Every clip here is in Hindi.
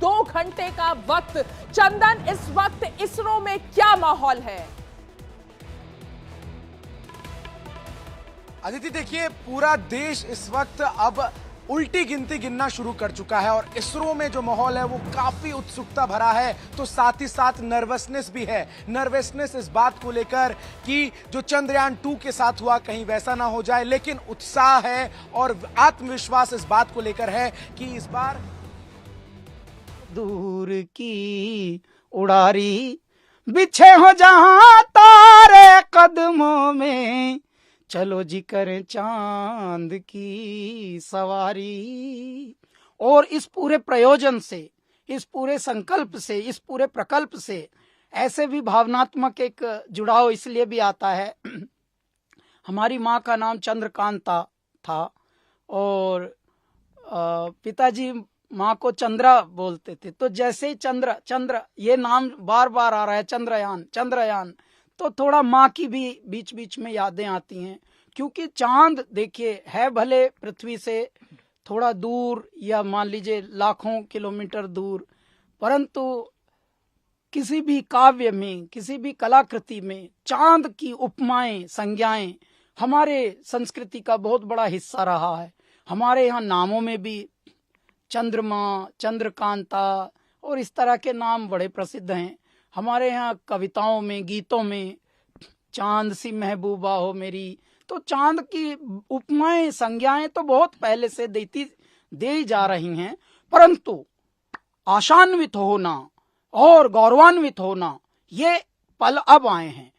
2 घंटे का वक्त। चंदन, इस वक्त इसरो में क्या माहौल है? अदिति, देखिए, पूरा देश इस वक्त अब उल्टी गिनती गिनना शुरू कर चुका है और इसरो में जो माहौल है वो काफी उत्सुकता भरा है, तो साथ ही साथ नर्वसनेस भी है। नर्वसनेस इस बात को लेकर कि जो चंद्रयान 2 के साथ हुआ कहीं वैसा ना हो जाए, लेकिन उत्साह है और आत्मविश्वास इस बात को लेकर है कि इस बार दूर की उड़ारी बिछे हो जहां तारे कदमों में, चलो जी करें चांद की सवारी। और इस पूरे प्रयोजन से, इस पूरे संकल्प से, इस पूरे प्रकल्प से ऐसे भी भावनात्मक एक जुड़ाव इसलिए भी आता है। हमारी माँ का नाम चंद्रकांता था और पिताजी माँ को चंद्रा बोलते थे, तो जैसे ही चंद्र ये नाम बार बार आ रहा है, चंद्रयान, तो थोड़ा माँ की भी बीच बीच में यादें आती हैं। क्योंकि चांद देखिए है भले पृथ्वी से थोड़ा दूर या मान लीजिए लाखों किलोमीटर दूर, परंतु किसी भी काव्य में, किसी भी कलाकृति में चांद की उपमाएं, संज्ञाएं हमारे संस्कृति का बहुत बड़ा हिस्सा रहा है। हमारे यहाँ नामों में भी चंद्रमा, चंद्रकांता और इस तरह के नाम बड़े प्रसिद्ध हैं। हमारे यहाँ कविताओं में, गीतों में चांद सी महबूबा हो मेरी, तो चांद की उपमाएं, संज्ञाएं तो बहुत पहले से दे जा रही हैं, परंतु आशान्वित होना और गौरवान्वित होना ये पल अब आए हैं,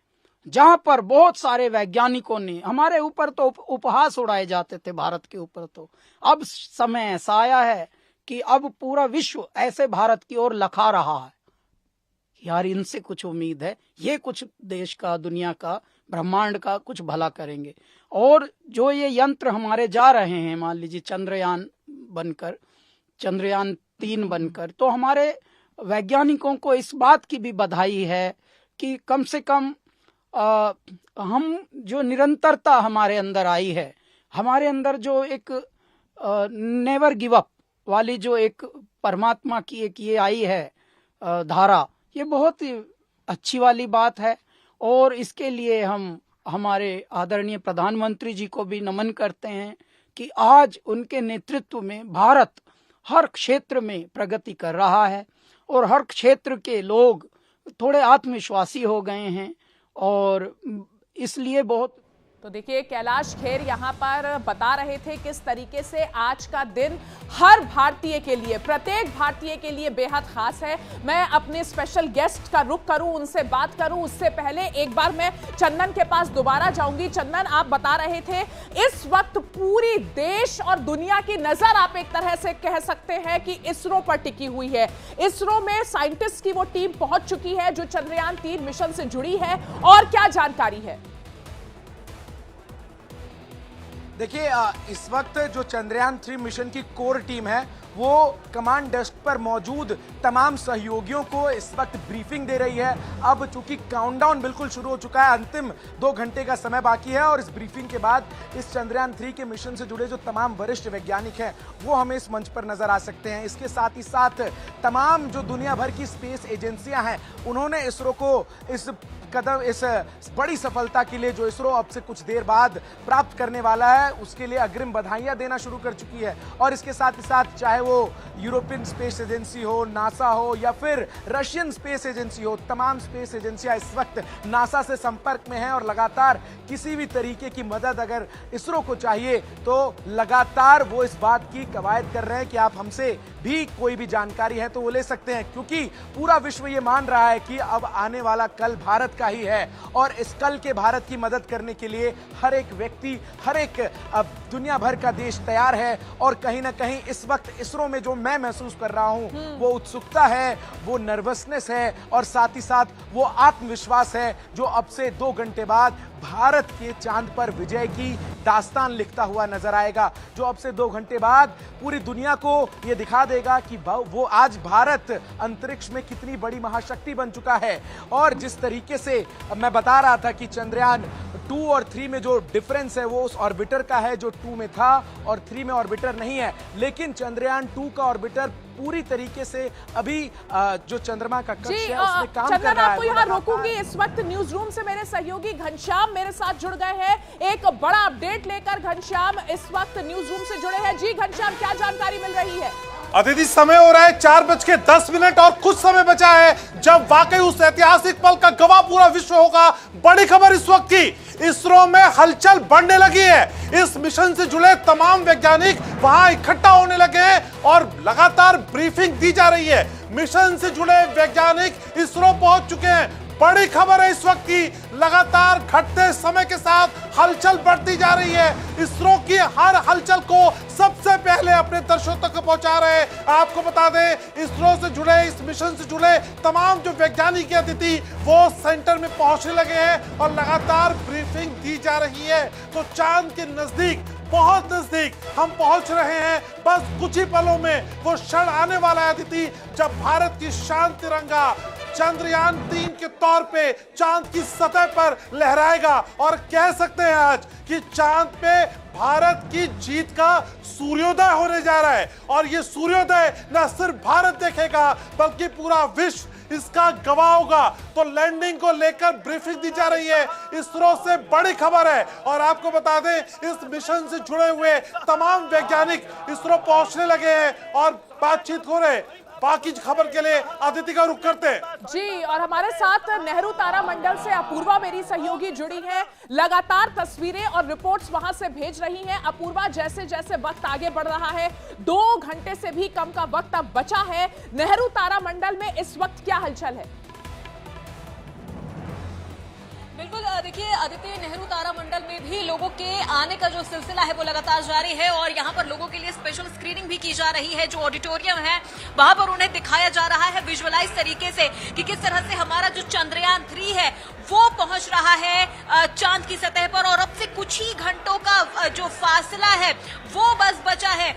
जहां पर बहुत सारे वैज्ञानिकों ने हमारे ऊपर तो उपहास उड़ाए जाते थे, भारत के ऊपर तो अब समय ऐसा आया है कि अब पूरा विश्व ऐसे भारत की ओर लखा रहा है, यार इनसे कुछ उम्मीद है, ये कुछ देश का, दुनिया का, ब्रह्मांड का कुछ भला करेंगे। और जो ये यंत्र हमारे जा रहे हैं, मान लीजिए चंद्रयान बनकर, चंद्रयान 3 बनकर, तो हमारे वैज्ञानिकों को इस बात की भी बधाई है कि कम से कम हम जो निरंतरता हमारे अंदर आई है, हमारे अंदर जो एक नेवर गिव अप वाली जो एक परमात्मा की एक ये आई है धारा, ये बहुत ही अच्छी वाली बात है। और इसके लिए हम हमारे आदरणीय प्रधानमंत्री जी को भी नमन करते हैं कि आज उनके नेतृत्व में भारत हर क्षेत्र में प्रगति कर रहा है और हर क्षेत्र के लोग थोड़े आत्मविश्वासी हो गए हैं, और इसलिए बहुत। तो देखिए, कैलाश खेर यहाँ पर बता रहे थे किस तरीके से आज का दिन हर भारतीय के लिए, प्रत्येक भारतीय के लिए बेहद खास है। मैं अपने स्पेशल गेस्ट का रुख करूं, उनसे बात करूं, उससे पहले एक बार मैं चंदन के पास दोबारा जाऊंगी। चंदन, आप बता रहे थे इस वक्त पूरी देश और दुनिया की नजर आप एक तरह से कह सकते हैं कि इसरो पर टिकी हुई है। इसरो में साइंटिस्ट की वो टीम पहुंच चुकी है जो चंद्रयान 3 मिशन से जुड़ी है, और क्या जानकारी है? देखिए, इस वक्त जो चंद्रयान 3 मिशन की कोर टीम है वो कमांड डेस्क पर मौजूद तमाम सहयोगियों को इस वक्त ब्रीफिंग दे रही है। अब चूंकि काउंटडाउन बिल्कुल शुरू हो चुका है, अंतिम 2 घंटे का समय बाकी है, और इस ब्रीफिंग के बाद इस चंद्रयान 3 के मिशन से जुड़े जो तमाम वरिष्ठ वैज्ञानिक हैं वो हमें इस मंच पर नजर आ सकते हैं। इसके साथ ही साथ तमाम जो दुनिया भर की स्पेस एजेंसियां हैं उन्होंने इसरो को इस बड़ी सफलता के लिए, जो इसरो अब से कुछ देर बाद प्राप्त करने वाला है, उसके लिए अग्रिम बधाइयां देना शुरू कर चुकी है। और इसके साथ ही साथ चाहे वो यूरोपियन स्पेस एजेंसी हो, नासा हो या फिर रशियन स्पेस एजेंसी हो, तमाम स्पेस एजेंसियां इस वक्त नासा से संपर्क में हैं और लगातार किसी भी तरीके की मदद अगर इसरो को चाहिए तो लगातार वो इस बात की कवायद कर रहे हैं कि आप हमसे भी कोई भी जानकारी है तो वो ले सकते हैं, क्योंकि पूरा विश्व ये मान रहा है कि अब आने वाला कल भारत का ही है और इस कल के भारत की मदद करने के लिए हर एक व्यक्ति, हर एक दुनिया भर का देश तैयार है। और कहीं ना कहीं इस वक्त इसरो में जो मैं महसूस कर रहा हूं वो उत्सुकता है, वो नर्वसनेस है और साथ ही साथ वो आत्मविश्वास है जो अब से 2 घंटे बाद भारत के चांद पर विजय की दास्तान लिखता हुआ नजर आएगा, जो अब से 2 घंटे बाद पूरी दुनिया को यह दिखा देगा कि वो आज भारत अंतरिक्ष में कितनी बड़ी महाशक्ति बन चुका है। और जिस तरीके जैसे मैं बता रहा था कि चंद्रयान 2 और 3 में जो डिफरेंस है वो उस ऑर्बिटर का है जो 2 में था और 3 में ऑर्बिटर नहीं है, लेकिन चंद्रयान 2 का ऑर्बिटर पूरी तरीके से अभी जो चंद्रमा का कक्ष है उसमें काम कर रहा है। आपको यहाँ रोकूंगी। इस वक्त न्यूज रूम से मेरे सहयोगी घनश्याम मेरे साथ जुड़ गए हैं, एक बड़ा अपडेट लेकर। घनश्याम इस वक्त न्यूज रूम से जुड़े हैं। जी घनश्याम, क्या जानकारी मिल रही है? अदिति, समय हो रहा है 4:10 और कुछ समय बचा है जब वाकई उस ऐतिहासिक पल का गवाह पूरा विश्व होगा। बड़ी खबर इस वक्त की, इसरो में हलचल बढ़ने लगी है। इस मिशन से जुड़े तमाम वैज्ञानिक वहां इकट्ठा होने लगे हैं और लगातार ब्रीफिंग दी जा रही है। मिशन से जुड़े वैज्ञानिक इसरो पहुंच चुके हैं। बड़ी खबर है इस वक्त की, लगातार घटते समय के साथ हलचल बढ़ती जा रही है। इसरो की हर हलचल को सबसे पहले अपने दर्शकों तक पहुंचा रहे हैं। आपको बता दें, इसरो से जुड़े, इस मिशन से जुड़े तमाम जो वैज्ञानिक अतिथि वो सेंटर में पहुंचने लगे हैं और लगातार ब्रीफिंग दी जा रही है। तो चांद के नजदीक, बहुत नजदीक हम पहुंच रहे हैं। बस कुछ ही पलों में वो क्षण आने वाला है अदिति, जब भारत की शान तिरंगा चंद्रयान 3 के तौर पे चांद की सतह पर लहराएगा और कह सकते हैं आज कि चांद पे भारत की जीत का सूर्योदय होने जा रहा है। और ये सूर्योदय न सिर्फ भारत देखेगा बल्कि पूरा विश्व इसका गवाह होगा। तो लैंडिंग को लेकर ब्रीफिंग दी जा रही है, इसरो से बड़ी खबर है। और आपको बता दें, इस मिशन से जुड़े हुए तमाम वैज्ञानिक इसरो पहुंचने लगे हैं और बातचीत हो रहे। बाकी खबर के लिए अदिति का रुख करते हैं। जी, और हमारे साथ नेहरू तारा मंडल से अपूर्वा मेरी सहयोगी जुड़ी है, लगातार तस्वीरें और रिपोर्ट्स वहां से भेज रही हैं। अपूर्वा, जैसे जैसे वक्त आगे बढ़ रहा है, 2 घंटे से भी कम का वक्त अब बचा है, नेहरू तारा मंडल में इस वक्त क्या हलचल है? बिल्कुल, देखिए आदित्य, नेहरू तारा मंडल में भी लोगों के आने का जो सिलसिला है वो लगातार जारी है और यहाँ पर लोगों के लिए स्पेशल स्क्रीनिंग भी की जा रही है। जो ऑडिटोरियम है वहां पर उन्हें दिखाया जा रहा है विजुअलाइज तरीके से कि किस तरह से हमारा जो चंद्रयान 3 है वो पहुंच रहा है चांद की सतह पर और अब से कुछ ही घंटों का जो फासला है वो बस बचा है।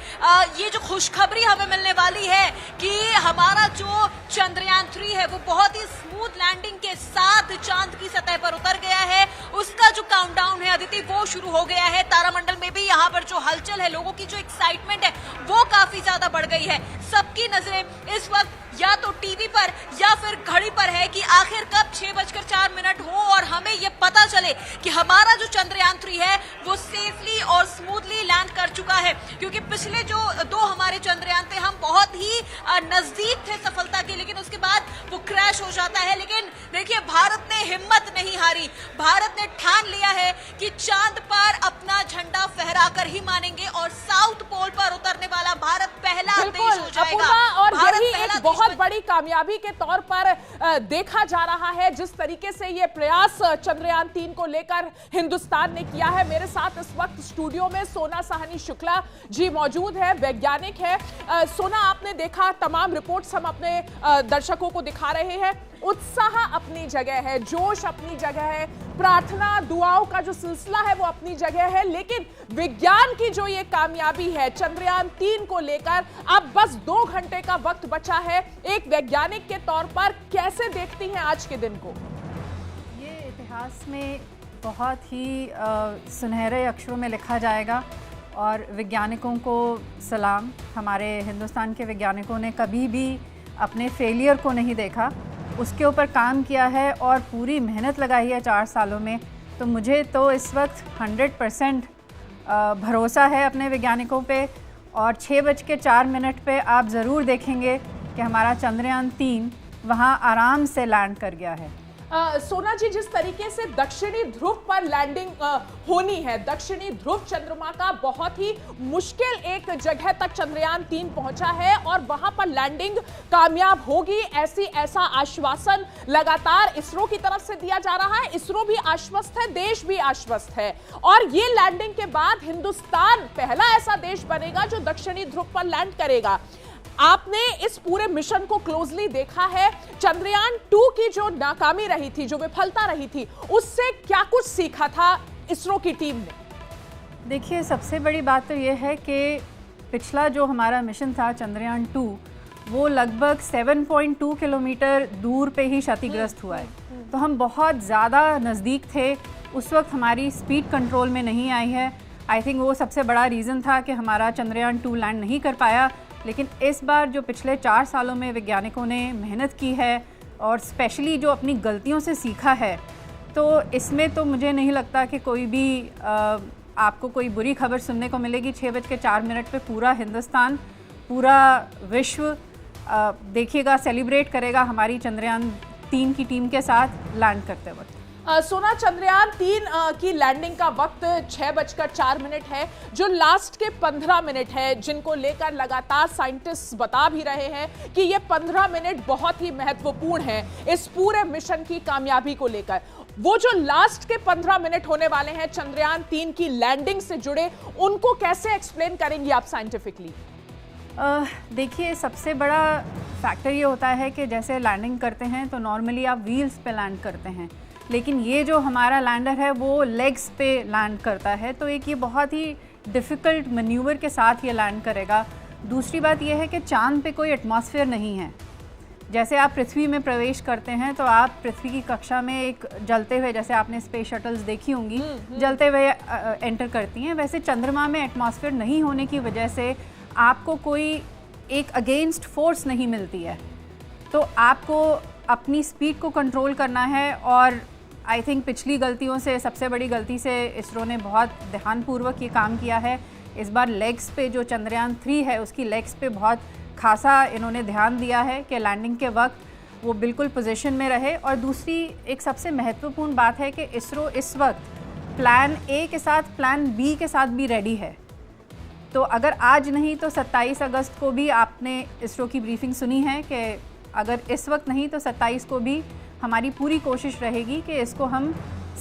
ये जो खुशखबरी हमें मिलने वाली है कि हमारा जो चंद्रयान 3 है वो बहुत ही स्मूथ लैंडिंग के साथ चांद की सतह पर उतर गया है। उसका जो काउंटडाउन है अदिति वो शुरू हो गया है। तारामंडल में भी यहाँ पर जो हलचल है, लोगों की जो एक्साइटमेंट है वो काफी ज्यादा बढ़ गई है। सबकी नजरें इस वक्त या तो टीवी पर या फिर घड़ी पर है कि आखिर कब 6:04 हो और हमें ये पता चले कि हमारा जो चंद्रयान 3 है वो सेफली और स्मूथली लैंड कर चुका है। क्योंकि पिछले जो 2 हमारे चंद्रयान थे, हम बहुत ही नजदीक थे सफलता के, लेकिन उसके बाद वो क्रैश हो जाता है। लेकिन देखिए, भारत ने हिम्मत नहीं हारी। भारत ने ठान लिया है कि चांद पर अपना झंडा फहराकर ही मानेंगे और साउथ पोल पर उतरने वाला भारत पहला देश हो जाएगा। और यही एक बहुत बड़ी कामयाबी के तौर पर देखा जा रहा है, जिस तरीके से ये प्रयास चंद्रयान 3 को लेकर हिंदुस्तान ने किया है। मेरे साथ इस वक्त स्टूडियो में सोना साहनी शुक्ला जी मौजूद है, वैज्ञानिक है। सोना, आपने देखा, तमाम रिपोर्ट्स हम अपने दर्शकों को दिखा रहे हैं। उत्साह अपनी जगह है, जोश अपनी जगह है, प्रार्थना दुआओं का जो सिलसिला है वो अपनी जगह है, लेकिन विज्ञान की जो ये कामयाबी है चंद्रयान 3 को लेकर, अब बस 2 घंटे का वक्त बचा है। एक वैज्ञानिक के तौर पर कैसे देखती हैं आज के दिन को? ये इतिहास में बहुत ही सुनहरे अक्षरों में लिखा जाएगा और वैज्ञानिकों को सलाम। हमारे हिंदुस्तान के वैज्ञानिकों ने कभी भी अपने फेलियर को नहीं देखा, उसके ऊपर काम किया है और पूरी मेहनत लगाई है 4 सालों में। तो मुझे तो इस वक्त 100% भरोसा है अपने वैज्ञानिकों पे। और 6:04 पे आप ज़रूर देखेंगे कि हमारा चंद्रयान 3 वहाँ आराम से लैंड कर गया है। सोना जी, जिस तरीके से दक्षिणी ध्रुव पर लैंडिंग होनी है, दक्षिणी ध्रुव चंद्रमा का बहुत ही मुश्किल एक जगह तक चंद्रयान 3 पहुंचा है और वहां पर लैंडिंग कामयाब होगी, ऐसा आश्वासन लगातार इसरो की तरफ से दिया जा रहा है। इसरो भी आश्वस्त है, देश भी आश्वस्त है और ये लैंडिंग के बाद हिंदुस्तान पहला ऐसा देश बनेगा जो दक्षिणी ध्रुव पर लैंड करेगा। आपने इस पूरे मिशन को क्लोजली देखा है। चंद्रयान 2 की जो नाकामी रही थी, जो विफलता रही थी, उससे क्या कुछ सीखा था इसरो की टीम ने? देखिए, सबसे बड़ी बात तो ये है कि पिछला जो हमारा मिशन था चंद्रयान 2, वो लगभग 7.2 किलोमीटर दूर पे ही क्षतिग्रस्त हुआ है। तो हम बहुत ज़्यादा नज़दीक थे। उस वक्त हमारी स्पीड कंट्रोल में नहीं आई है। आई थिंक वो सबसे बड़ा रीज़न था कि हमारा चंद्रयान 2 लैंड नहीं कर पाया। लेकिन इस बार जो पिछले 4 सालों में वैज्ञानिकों ने मेहनत की है और स्पेशली जो अपनी गलतियों से सीखा है, तो इसमें तो मुझे नहीं लगता कि कोई भी आपको कोई बुरी खबर सुनने को मिलेगी। 6:04 पे पूरा हिंदुस्तान, पूरा विश्व देखिएगा, सेलिब्रेट करेगा हमारी चंद्रयान 3 की टीम के साथ लैंड करते वक्त। सोना, चंद्रयान 3 की लैंडिंग का वक्त 6:04 है। जो लास्ट के 15 मिनट है, जिनको लेकर लगातार साइंटिस्ट बता भी रहे हैं कि ये 15 मिनट बहुत ही महत्वपूर्ण है इस पूरे मिशन की कामयाबी को लेकर। वो जो लास्ट के 15 मिनट होने वाले हैं चंद्रयान 3 की लैंडिंग से जुड़े, उनको कैसे एक्सप्लेन करेंगी आप साइंटिफिकली? देखिए, सबसे बड़ा फैक्टर ये होता है कि जैसे लैंडिंग करते हैं तो नॉर्मली आप व्हील्स पे लैंड करते हैं, लेकिन ये जो हमारा लैंडर है वो लेग्स पे लैंड करता है। तो एक ये बहुत ही डिफ़िकल्ट मैन्यूवर के साथ ये लैंड करेगा। दूसरी बात ये है कि चांद पे कोई एटमॉस्फेयर नहीं है। जैसे आप पृथ्वी में प्रवेश करते हैं तो आप पृथ्वी की कक्षा में एक जलते हुए, जैसे आपने स्पेस शटल्स देखी होंगी, जलते हुए एंटर करती हैं, वैसे चंद्रमा में एटमॉस्फेयर नहीं होने की वजह से आपको कोई एक अगेंस्ट फोर्स नहीं मिलती है। तो आपको अपनी स्पीड को कंट्रोल करना है। और आई थिंक पिछली गलतियों से, सबसे बड़ी गलती से इसरो ने बहुत ध्यानपूर्वक ये काम किया है। इस बार लेग्स पे, जो चंद्रयान 3 है उसकी लेग्स पे बहुत खासा इन्होंने ध्यान दिया है कि लैंडिंग के वक्त वो बिल्कुल पोजीशन में रहे। और दूसरी एक सबसे महत्वपूर्ण बात है कि इसरो इस वक्त प्लान ए के साथ प्लान बी के साथ भी रेडी है। तो अगर आज नहीं तो 27 अगस्त को भी आपने इसरो की ब्रीफिंग सुनी है कि अगर इस वक्त नहीं तो 27 को भी हमारी पूरी कोशिश रहेगी कि इसको हम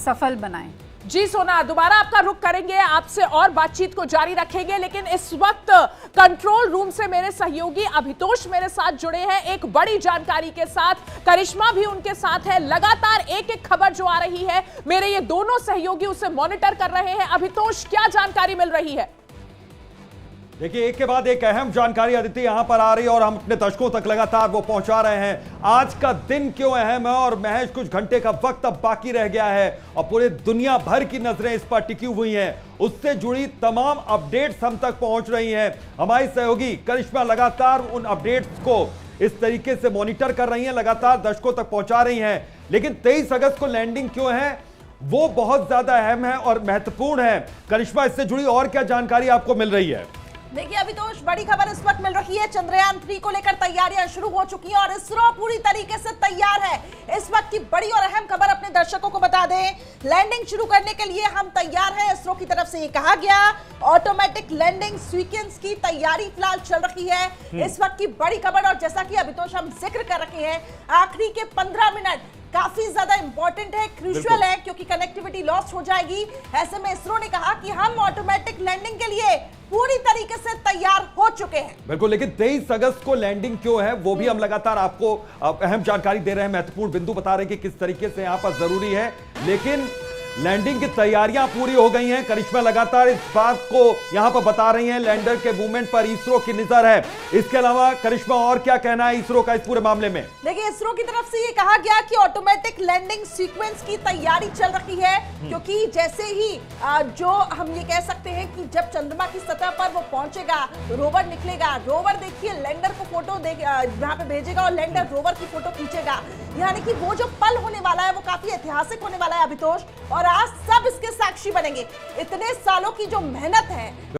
सफल बनाएं। जी सोना, दोबारा आपका रुख करेंगे, आपसे और बातचीत को जारी रखेंगे, लेकिन इस वक्त कंट्रोल रूम से मेरे सहयोगी अभितोष मेरे साथ जुड़े हैं एक बड़ी जानकारी के साथ। करिश्मा भी उनके साथ है। लगातार एक एक खबर जो आ रही है, मेरे ये दोनों सहयोगी उसे मॉनिटर कर रहे हैं। अभितोष, क्या जानकारी मिल रही है? देखिए, एक के बाद एक अहम जानकारी अदिति यहां पर आ रही है और हम अपने दर्शकों तक लगातार वो पहुंचा रहे हैं। आज का दिन क्यों अहम है और महज कुछ घंटे का वक्त अब बाकी रह गया है और पूरे दुनिया भर की नजरें इस पर टिकी हुई हैं। उससे जुड़ी तमाम अपडेट्स हम तक पहुंच रही हैं। हमारी सहयोगी करिश्मा लगातार उन अपडेट्स को इस तरीके से मॉनिटर कर रही हैं, लगातार दर्शकों तक पहुंचा रही हैं। लेकिन 23 अगस्त को लैंडिंग क्यों है, वो बहुत ज्यादा अहम है और महत्वपूर्ण है। करिश्मा, इससे जुड़ी और क्या जानकारी आपको मिल रही है? देखिए अभितोष, बड़ी खबर इस वक्त मिल रही है। चंद्रयान 3 को लेकर तैयारियां शुरू हो चुकी हैं और इसरो पूरी तरीके से तैयार है। इस वक्त की बड़ी और अहम खबर अपने दर्शकों को बता दें, लैंडिंग शुरू करने के लिए हम तैयार हैं। इसरो की तरफ से ये कहा गया, ऑटोमेटिक लैंडिंग सीक्वेंस की तैयारी फिलहाल चल रही है। इस वक्त की बड़ी खबर, और जैसा कि अभितोष हम जिक्र कर रखे हैं, आखिरी के 15 मिनट काफी ज्यादा इंपॉर्टेंट है, क्रूशियल है, क्योंकि कनेक्टिविटी लॉस हो जाएगी। ऐसे में इसरो ने कहा कि हम ऑटोमेटिक लैंडिंग के लिए पूरी तरीके से तैयार हो चुके हैं। बिल्कुल, लेकिन 23 अगस्त को लैंडिंग क्यों है वो भी हम लगातार आपको अहम जानकारी दे रहे हैं, महत्वपूर्ण बिंदु बता रहे हैं कि किस तरीके से यहां पर जरूरी है। लेकिन लैंडिंग की तैयारियां पूरी हो गई हैं। करिश्मा लगातार इस बात को यहां पर बता रही हैं, लैंडर के मूवमेंट पर इसरो की नजर है। इसके अलावा करिश्मा, और क्या कहना है इसरो का इस पूरे मामले में? देखिए, इसरो की तरफ से ये कहा गया कि ऑटोमेटिक लैंडिंग सीक्वेंस की तैयारी चल रही है, क्योंकि जैसे ही जो हम ये कह सकते हैं कि जब चंद्रमा की सतह पर वो पहुंचेगा, रोवर निकलेगा, रोवर देखिए लैंडर को फोटो यहाँ पे भेजेगा और लैंडर रोवर की फोटो खींचेगा। यानी कि वो जो पल होने वाला है वो काफी ऐतिहासिक होने वाला है अभितोष, और आज सब इसके साक्षी बनेंगे। इतने सालों की जो मेहनत है